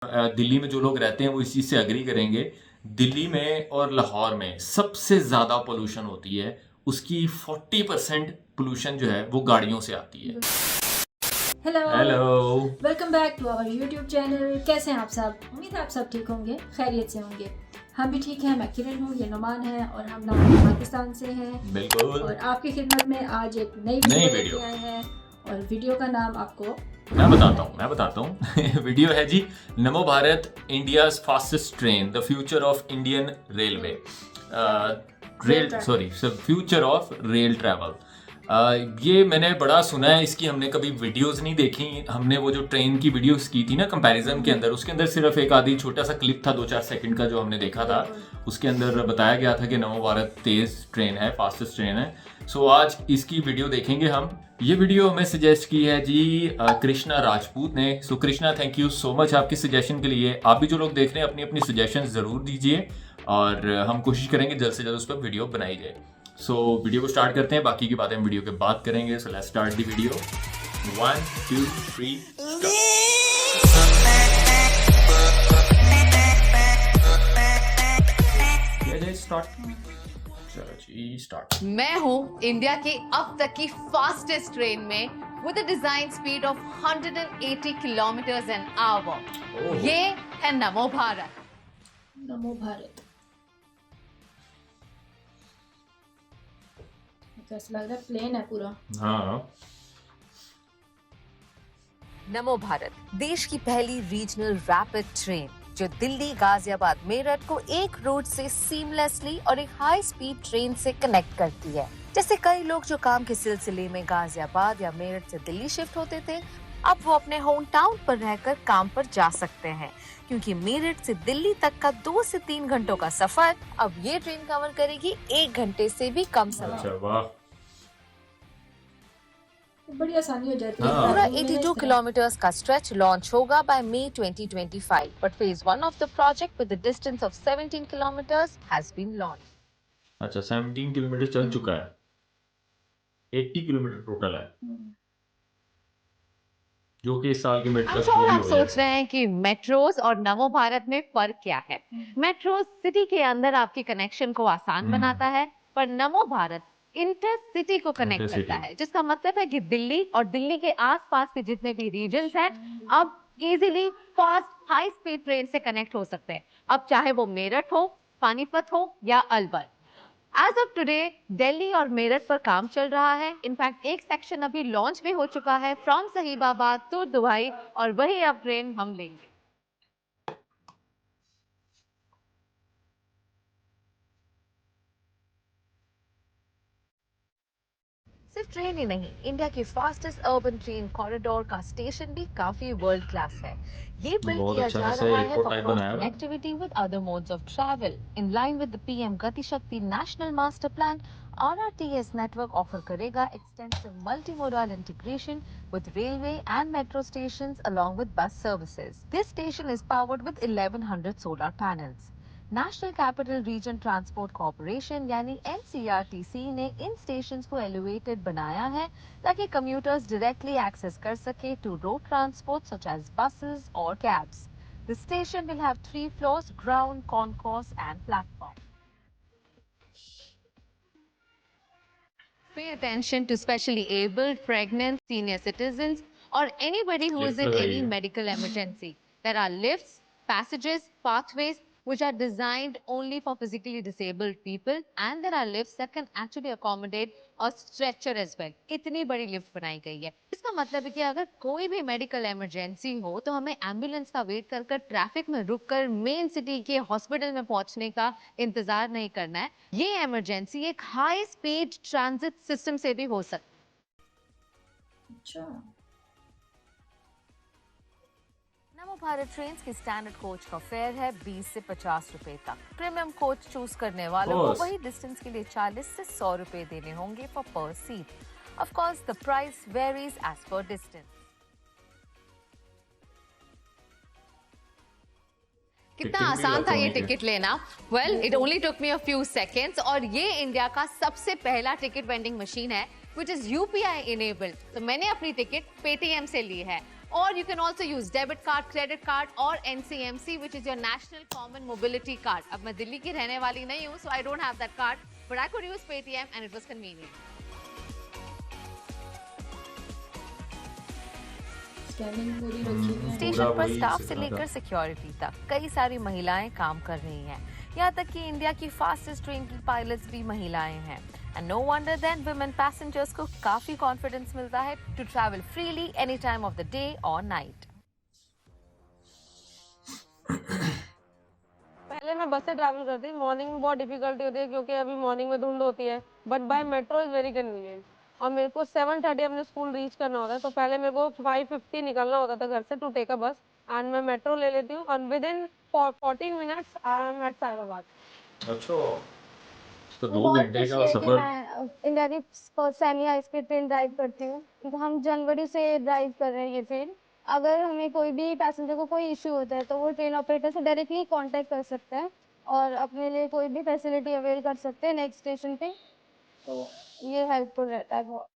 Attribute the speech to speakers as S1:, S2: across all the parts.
S1: दिल्ली में जो लोग रहते हैं वो इस चीज़ से एग्री करेंगे। दिल्ली में और लाहौर में सबसे ज़्यादा पोल्यूशन होती है, उसकी 40% पोल्यूशन जो है वो गाड़ियों से आती है।
S2: Hello
S1: hello,
S2: welcome back to our YouTube channel. कैसे हैं आप सब? उम्मीद है आप सब ठीक होंगे, खैरियत से होंगे। हम भी ठीक हैं। मैं किरण हूँ, ये नुमान है और हम लोग पाकिस्तान से हैं।
S1: बिल्कुल।
S2: और आपकी खिदमत में आज एक नई वीडियो लेके आए हैं और वीडियो का नाम आपको
S1: मैं बताता हूँ वीडियो है जी, नमो Bharat, India's fastest train, the future of Indian railway, future of rail travel. ये मैंने बड़ा सुना है, इसकी हमने कभी वीडियोस नहीं देखी। हमने वो जो ट्रेन की वीडियोस की थी ना कंपैरिजन के अंदर, उसके अंदर सिर्फ एक आधी छोटा सा क्लिप था 2-4 सेकंड का जो हमने देखा था। उसके अंदर बताया गया था कि नमो भारत तेज ट्रेन है, फास्टेस्ट ट्रेन है। सो आज इसकी वीडियो देखेंगे हम। ये वीडियो हमें सजेस्ट की है जी कृष्णा राजपूत ने। So Krishna, thank you so much आपकी सजेशन के लिए। आप भी जो लोग देख रहे हैं अपनी अपनी सजेशन ज़रूर दीजिए और हम कोशिश करेंगे जल्द से जल्द उस पर वीडियो बनाई जाए। सो वीडियो को स्टार्ट करते हैं, बाकी की बातें हम वीडियो के बाद करेंगे। So let's start the video. 1 2 3 start.
S3: मैं हूँ इंडिया की अब तक की फास्टेस्ट ट्रेन में with a design speed of 180 kilometres an hour. ये है नमो भारत।
S2: नमो भारत। ऐसा लग रहा है प्लेन है पूरा।
S1: हाँ,
S4: नमो भारत देश की पहली रीजनल रैपिड ट्रेन जो दिल्ली, गाजियाबाद, मेरठ को एक रूट से सीमलेसली और एक हाई स्पीड ट्रेन से कनेक्ट करती है। जैसे कई लोग जो काम के सिलसिले में गाजियाबाद या मेरठ से दिल्ली शिफ्ट होते थे, अब वो अपने होम टाउन पर रहकर काम पर जा सकते हैं, क्योंकि मेरठ से दिल्ली तक का 2 से 3 घंटों का सफर अब ये ट्रेन कवर करेगी 1 घंटे से भी कम समय।
S1: अच्छा, वाह।
S2: बड़ी आसानी हो जाती है।
S4: पूरा 82 किलोमीटर्स का स्ट्रेच लॉन्च होगा by May 2025, but phase 1 of the project with a distance of 17 kilometres has been launched.
S1: अच्छा, 17 किलोमीटर चल चुका है, 80 किलोमीटर टोटल है, जो कि इस साल के मेट्रो
S3: तो आप सोच रहे हैं कि मेट्रोस और नमो भारत में फर्क क्या है। मेट्रो सिटी के अंदर आपके कनेक्शन को आसान बनाता है, पर नमो भारत इंटर सिटी को कनेक्ट
S1: Intercity।
S3: करता है, जिसका मतलब है कि दिल्ली और दिल्ली के आसपास के जितने भी रीजन्स हैं अब easily fast high speed train से कनेक्ट हो सकते हैं। अब चाहे वो मेरठ हो, पानीपत हो या Alwar. As of today Delhi और मेरठ पर काम चल रहा है। इनफैक्ट एक सेक्शन अभी लॉन्च भी हो चुका है फ्रॉम सहीबाबाद टू दुबई, और वही अब ट्रेन हम लेंगे।
S4: सिर्फ ट्रेन ही नहीं, इंडिया की फास्टेस्ट अर्बन ट्रेन कॉरिडोर का स्टेशन भी काफी वर्ल्ड क्लास है। ये बिल्ड
S1: बहुत
S4: किया
S1: अच्छा
S4: जा
S1: खासा
S4: रहा है
S1: एयरपोर्ट
S4: फॉर
S1: टाइप
S4: क्रॉस
S1: बनाया हुआ है।
S4: Connectivity with other modes of travel in line with the PM Gati Shakti national master plan. RRTS network offer करेगा extensive multimodal integration with railway and metro stations along with bus services. This station is powered with 1100 solar panels. National capital region transport corporation यानी NCRTC ने इन stations को elevated बनाया है ताकि commuters directly access कर सके to road transport such as buses और cabs. The station will have 3 floors, ground, concourse and platform.
S3: Pay attention to specially abled, pregnant, senior citizens, or anybody who is in any medical emergency. There are lifts, passages, pathways which are designed only for physically disabled people, and there are lifts that can actually accommodate a stretcher as well. इतनी बड़ी lift बनाई गई है। इसका मतलब है कि अगर कोई भी मेडिकल इमरजेंसी हो तो हमें एम्बुलेंस का वेट कर ट्रैफिक में रुककर मेन सिटी के हॉस्पिटल में पहुंचने का इंतजार नहीं करना है। ये इमरजेंसी एक हाई स्पीड ट्रांजिट सिस्टम से भी हो सकती है।
S2: अच्छा,
S4: नमो भारत ट्रेन की स्टैंडर्ड कोच का फेयर है 20 से 50 रुपए तक। प्रीमियम कोच चूज करने वालों को वही डिस्टेंस के लिए 40 से 100 रुपए देने होंगे for per seat. Of course the price varies as per distance.
S3: कितना आसान था ये टिकट लेना। Well, it only took me a few seconds, और ये इंडिया का सबसे पहला टिकट वेंडिंग मशीन है विच इज UPI इनेबल्ड। तो मैंने अपनी टिकट पेटीएम से ली है। or you can also use debit card, credit card or NCMC, which is your National Common Mobility Card. अब मैं दिल्ली की रहने वाली नहीं हूँ, so I don't have that card, but I could use Paytm and it was convenient.
S2: Scanning पूरी रखी हुई है।
S4: स्टेशन पर
S1: वही
S4: स्टाफ से
S1: सिखा था।
S4: लेकर सिक्योरिटी तक कई सारी महिलाएं काम कर रही हैं। यहाँ तक कि इंडिया की फास्टेस्ट ट्रेन की पायलट्स भी महिलाएं हैं। And no wonder then women passengers को काफी कॉन्फिडेंस मिलता है to travel freely any time of the day और नाइट।
S5: पहले मैं बस से ट्रैवल करती थी, मॉर्निंग में बहुत डिफिकल्टी होती है क्योंकि अभी मॉर्निंग में धुंध होती है, but by metro is very convenient. और मेरे को 7:30 अपने स्कूल रीच करना होता है, तो पहले मेरे को 5:50 निकलना होता था घर से टू टेक अ बस, एंड मैं मेट्रो ले लेती हूँ और within 14 minutes I am at Cyberabad.
S1: अच्छा, तो 2 घंटे का सफर।
S6: इंडिया की semi high speed train drive करती हूँ। तो हम जनवरी से ड्राइव कर रहे हैं ये ट्रेन। अगर हमें कोई भी पैसेंजर को कोई इश्यू होता है तो वो ट्रेन ऑपरेटर से डायरेक्टली कांटेक्ट कर सकता है और अपने लिए कोई भी फैसिलिटी अवेल कर सकते हैं नेक्स्ट स्टेशन पे। तो ये हेल्पफुल रहता है बहुत।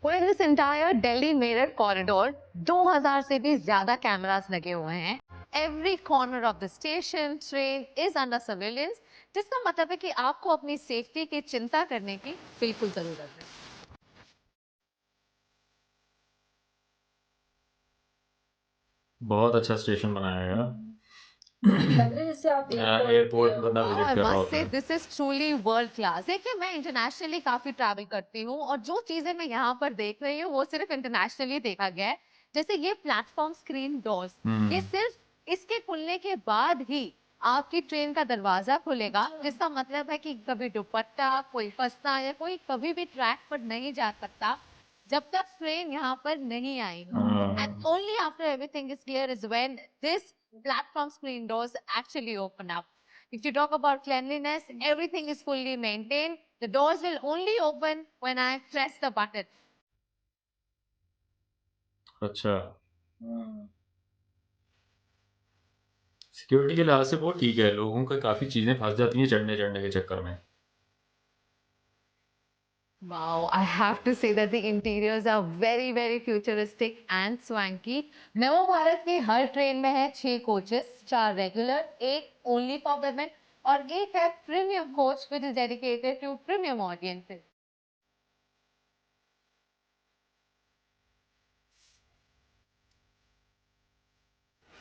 S3: Well, this entire Delhi Mirror corridor 2000 से भी ज्यादा कैमरास लगे हुए हैं। Every corner of the station, train is under surveillance, जिसका मतलब है कि आपको अपनी सेफ्टी की चिंता करने की बिल्कुल जरूरत है।
S1: बहुत अच्छा स्टेशन बनाया गया।
S2: लग रहा है जैसे आप
S1: एयरपोर्ट बंदा
S3: I
S1: विजिट कर रहा
S3: must say
S1: होता है।
S3: this is truly world class. देखिए मैं इंटरनेशनली काफी ट्रैवल करती हूँ और जो चीजें मैं यहाँ पर देख रही हूँ वो सिर्फ इंटरनेशनली देखा गया है। जैसे ये प्लेटफॉर्म स्क्रीन डोर्स, ये सिर्फ इसके खुलने के बाद ही आपकी ट्रेन का दरवाजा खुलेगा, जिसका मतलब है कि कभी दुपट्टा, कोई फंसना या कोई कभी भी ट्रैक पर नहीं जा सकता जब तक ट्रेन यहाँ पर नहीं आएगी। And only after everything is clear is when this platform screen doors actually open up. If you talk about cleanliness, everything is fully maintained. The doors will only open when I press the button.
S1: अच्छा, security के लिहाज से बहुत ठीक है। लोगों को काफी चीजें फंस जाती हैं चढ़ने के चक्कर में।
S3: Wow, I have to say that the interiors are very, very futuristic and swanky. नवो भारत की हर ट्रेन में है 6 coaches, 4 regular, 1 only for women और 1 है premium coach which is dedicated to premium audiences.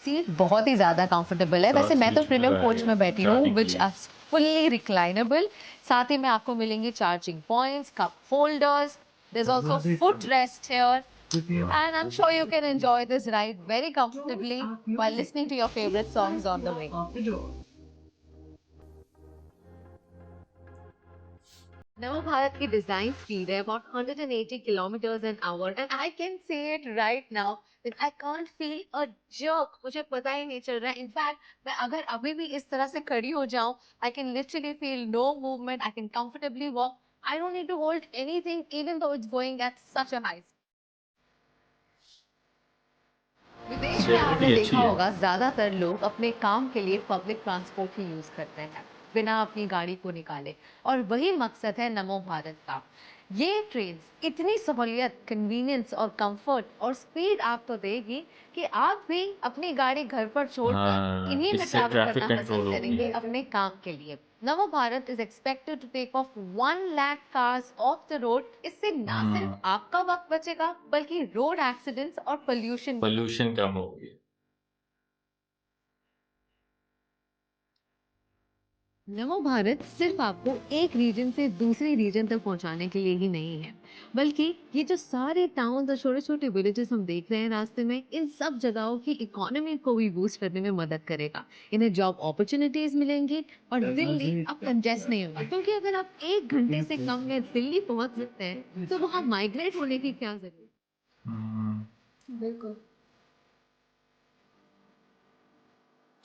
S3: Seat बहुत ही ज्यादा कंफर्टेबल है। वैसे मैं तो प्रीमियम कोच में बैठी हूँ विच आर फुल्ली रिक्लाइनेबल। साथ ही में आपको मिलेंगे charging points, cup holders, there is also foot rest here and I'm sure you can enjoy this ride very comfortably while listening to your favorite songs on the way. नव भारत की design speed है about 180 kilometers an hour and I can say it right now that I can't feel a jerk. मुझे पता ही नहीं चल रहा है। In fact मैं अगर अभी भी इस तरह से खड़ी हो जाऊं, I can literally feel no movement. I can comfortably walk. I don't need to hold anything even though it's going at such a high speed. विदेश में आपने
S1: Security अच्छी
S3: देखा
S1: है।
S3: होगा ज्यादातर लोग अपने काम के लिए पब्लिक ट्रांसपोर्ट ही यूज करते हैं बिना अपनी गाड़ी को निकाले, और वही मकसद है नमो भारत का। ये ट्रेन इतनी सहूलियत, कन्वीनियंस और कंफर्ट और स्पीड आपको देगी कि आप भी अपनी गाड़ी घर पर छोड़कर इन्हीं में
S1: इससे
S3: ट्रैवल
S1: ट्रैफिक
S3: करना
S1: कंट्रोल
S3: पसंद
S1: होगी।
S3: करेंगे अपने काम के लिए। Namo Bharat is expected to take off 1 lakh cars off the road. इससे ना सिर्फ आपका वक्त बचेगा बल्कि रोड एक्सीडेंट्स और
S1: पोल्यूशन कम होगी।
S3: नमो भारत सिर्फ आपको एक रीजन से दूसरे रीजन तक पहुंचाने के लिए ही नहीं है, बल्कि ये जो सारे टाउन्स और छोटे छोटे विलेजेस हम देख रहे हैं रास्ते में, इन सब जगहों की इकोनॉमी को भी बूस्ट करने में मदद करेगा। इन्हें जॉब अपॉर्चुनिटीज मिलेंगी और दिल्ली अब कंजेस्ट नहीं होगा, क्योंकि अगर आप 1 घंटे से कम में दिल्ली पहुंच सकते हैं तो वहाँ माइग्रेट होने की क्या जरूरत।
S2: बिल्कुल।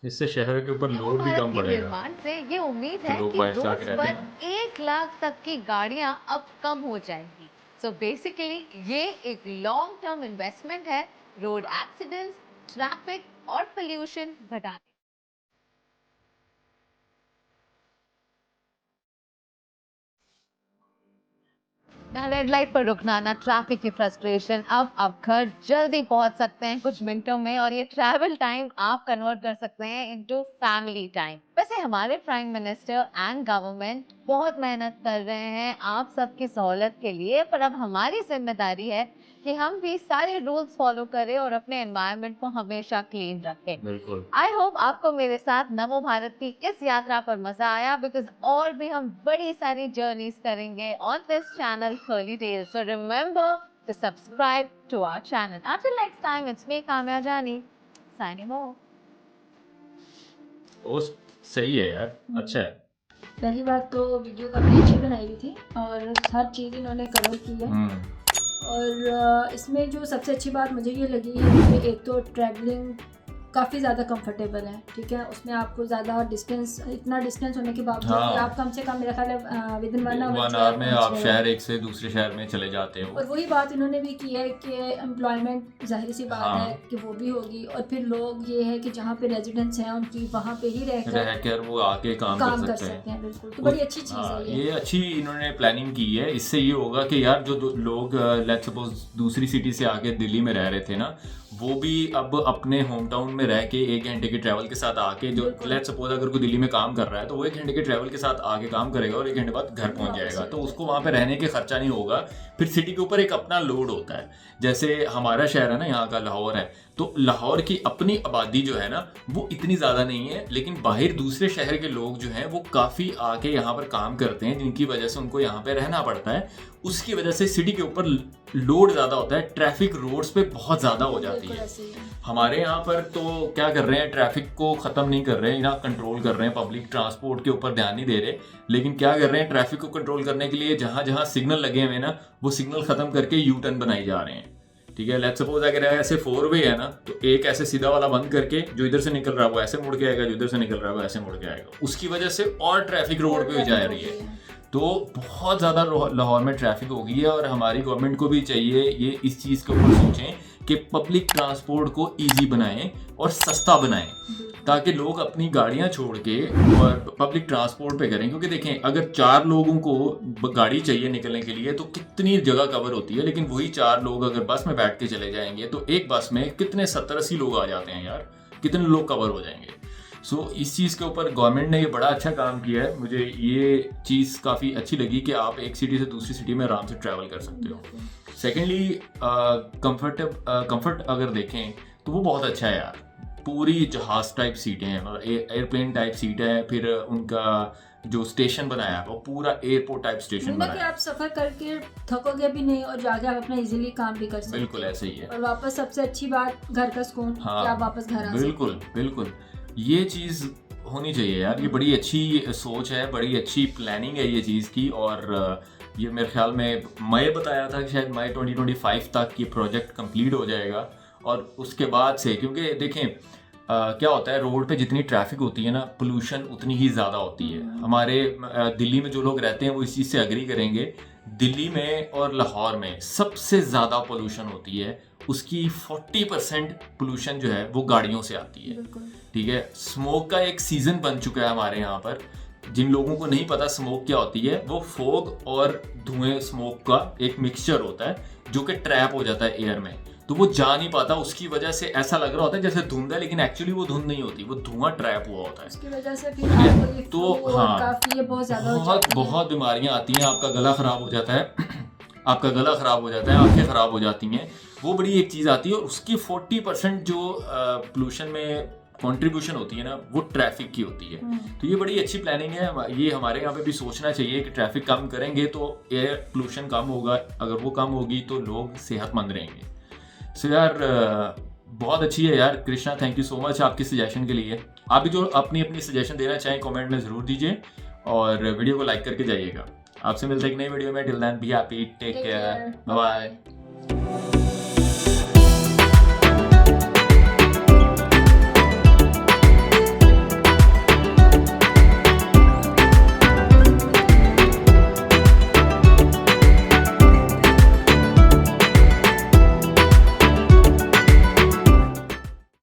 S3: इससे शहर के ऊपर लोड भी कम पड़ेगा। निर्माण से ये उम्मीद है कि रोड पर 1 लाख तक की गाड़ियां अब कम हो जाएंगी। सो बेसिकली ये एक लॉन्ग टर्म इन्वेस्टमेंट है रोड एक्सीडेंट्स, ट्रैफिक और पोल्यूशन घटाने। ना रेड लाइट पर रुकना, ना ट्रैफिक की फ्रस्ट्रेशन। अब आप घर जल्दी पहुंच सकते हैं कुछ मिनटों में, और ये ट्रैवल टाइम आप कन्वर्ट कर सकते हैं इनटू फैमिली टाइम। वैसे हमारे प्राइम मिनिस्टर एंड गवर्नमेंट बहुत मेहनत कर रहे हैं आप सबकी सहूलत के लिए, पर अब हमारी जिम्मेदारी है कि हम भी सारे रूल्स फॉलो करें और अपने एनवायरनमेंट को हमेशा क्लीन रखें।
S1: बिल्कुल।
S3: आई होप आपको मेरे साथ नमो भारत की इस यात्रा पर मजा आया, बिकॉज और भी हम बड़ी सारी जर्नीज करेंगे on this channel Curly Tales. So remember to subscribe to our channel. Until next time, it's me Kamiya Jaani signing off.
S1: ओ सही है यार, अच्छा है।
S2: पहली बात तो वीडियो काफ़ी अच्छी बनाई हुई थी और हर चीज़ इन्होंने कवर की है। और इसमें जो सबसे अच्छी बात मुझे ये लगी है कि एक तो ट्रैवलिंग काफ़ी ज़्यादा कंफर्टेबल है, ठीक है। उसमें आपको ज़्यादा डिस्टेंस, इतना डिस्टेंस होने के बावजूद
S1: हाँ।
S2: आप कम से कम मेरा ख्याल है विद इन 1
S1: आवर में आप शहर एक से दूसरे शहर में चले जाते हो।
S2: और वही बात इन्होंने भी की है कि एम्प्लॉयमेंट जाहिर सी बात
S1: हाँ।
S2: है कि वो भी होगी, और फिर लोग ये है कि जहाँ पे रेजिडेंट्स हैं उनकी वहाँ पे ही
S1: रहकर वो आके काम कर सकते हैं।
S2: बिल्कुल, तो बड़ी अच्छी चीज़
S1: हाँ,
S2: है
S1: ये अच्छी इन्होंने प्लानिंग की है। इससे ये होगा कि यार जो लोग लेट्स सपोज दूसरी सिटी से आके दिल्ली में रह रहे थे ना, वो भी अब अपने होम टाउन में रह के 1 घंटे के ट्रैवल के साथ आके, जो लेट्स सपोज अगर कोई दिल्ली में काम कर रहा है तो वो 1 घंटे के ट्रैवल के साथ आके काम करेगा और 1 घंटे बाद घर पहुंच जाएगा, तो उसको वहाँ पे रहने के खर्चा नहीं होगा। फिर सिटी के ऊपर एक अपना लोड होता है। जैसे हमारा शहर है ना, यहाँ का लाहौर है, तो लाहौर की अपनी आबादी जो है ना वो इतनी ज़्यादा नहीं है, लेकिन बाहर दूसरे शहर के लोग जो हैं वो काफ़ी आके यहाँ पर काम करते हैं, जिनकी वजह से उनको यहाँ पे रहना पड़ता है। उसकी वजह से सिटी के ऊपर लोड ज़्यादा होता है, ट्रैफिक रोड्स पे बहुत ज़्यादा हो जाती है। हमारे यहाँ पर तो क्या कर रहे हैं, ट्रैफिक को ख़त्म नहीं कर रहे हैं, ना कंट्रोल कर रहे हैं, पब्लिक ट्रांसपोर्ट के ऊपर ध्यान नहीं दे रहे, लेकिन क्या कर रहे हैं, ट्रैफिक को कंट्रोल करने के लिए जहाँ जहाँ सिग्नल लगे हुए हैं ना, वो सिग्नल ख़त्म करके यू टर्न बनाई जा रहे हैं। ठीक है, लेट्स सपोज अगर ऐसे 4 वे है ना, तो एक ऐसे सीधा वाला बंद करके जो इधर से निकल रहा है वो ऐसे मुड़ के आएगा, जो इधर से निकल रहा है वो ऐसे मुड़ के आएगा। उसकी वजह से और ट्रैफिक रोड पे जा रही है, तो बहुत ज़्यादा लाहौर में ट्रैफिक हो गई है। और हमारी गवर्नमेंट को भी चाहिए ये इस चीज़ के ऊपर सोचें कि पब्लिक ट्रांसपोर्ट को ईजी बनाएं और सस्ता बनाएं, ताकि लोग अपनी गाड़ियां छोड़ के और पब्लिक ट्रांसपोर्ट पे करें। क्योंकि देखें, अगर 4 लोगों को गाड़ी चाहिए निकलने के लिए तो कितनी जगह कवर होती है, लेकिन वही 4 लोग अगर बस में बैठ के चले जाएंगे तो एक बस में कितने 70-80 लोग आ जाते हैं यार, कितने लोग कवर हो जाएंगे। सो इस चीज़ के ऊपर गवर्नमेंट ने ये बड़ा अच्छा काम किया है। मुझे ये चीज़ काफ़ी अच्छी लगी कि आप एक सिटी से दूसरी सिटी में आराम से ट्रैवल कर सकते हो। सेकेंडली कंफर्ट अगर देखें तो वो बहुत अच्छा है यार। पूरी जहाज टाइप सीटें हैं, मतलब एयरप्लेन टाइप सीट है। फिर उनका जो स्टेशन बनाया है वो पूरा एयरपोर्ट टाइप स्टेशन बनाया है।
S2: आप सफर करके थकोगे भी नहीं और जाके आप अपना इजीली काम भी कर सकते हैं।
S1: बिल्कुल ऐसे ही है।
S2: और वापस सबसे अच्छी बात घर का सुकून,
S1: हाँ,
S2: कि आप वापस घर आ सकते हैं।
S1: बिल्कुल बिल्कुल, ये चीज़ होनी चाहिए यार। ये बड़ी अच्छी सोच है, बड़ी अच्छी प्लानिंग है ये चीज़ की। और ये मेरे ख्याल में मई बताया था कि शायद मई 2025 तक ये प्रोजेक्ट कंप्लीट हो जाएगा। और उसके बाद से, क्योंकि देखें क्या होता है, रोड पे जितनी ट्रैफिक होती है ना, पोल्यूशन उतनी ही ज़्यादा होती है। हमारे दिल्ली में जो लोग रहते हैं वो इस चीज़ से एग्री करेंगे, दिल्ली में और लाहौर में सबसे ज़्यादा पोल्यूशन होती है। उसकी 40% पोल्यूशन जो है वो गाड़ियों से आती है। ठीक है, स्मोक का एक सीज़न बन चुका है हमारे यहाँ पर। जिन लोगों को नहीं पता स्मोक क्या होती है, वो फोग और धुएं स्मोक का एक मिक्सचर होता है जो कि ट्रैप हो जाता है एयर में, तो वो जा नहीं पाता। उसकी वजह से ऐसा लग रहा होता है जैसे धुंध है, लेकिन एक्चुअली वो धुंध नहीं होती, वो धुआं ट्रैप हुआ होता है।
S2: उसकी वजह से फिर आपको ये
S1: तो
S2: फ्लू
S1: हाँ,
S2: काफी बहुत ज्यादा हो जाती है।
S1: बहुत बीमारियां आती हैं, आपका गला खराब हो जाता है आपका गला खराब हो जाता है, आंखें खराब हो जाती हैं। वो बड़ी एक चीज़ आती है। और उसकी 40% जो पोल्यूशन में कंट्रीब्यूशन होती है ना, वो ट्रैफिक की होती है। तो ये बड़ी अच्छी प्लानिंग है। ये हमारे यहाँ पे भी सोचना चाहिए कि ट्रैफिक कम करेंगे तो एयर पोल्यूशन कम होगा, अगर वो कम होगी तो लोग सेहतमंद रहेंगे। सो यार बहुत अच्छी है यार Krishna, thank you so much आपकी सजेशन के लिए। आप भी जो अपनी सजेशन देना चाहें कमेंट में ज़रूर दीजिए और वीडियो को लाइक करके जाइएगा। आपसे मिलते हैं एक नई वीडियो में। Till then be happy, take care, bye bye.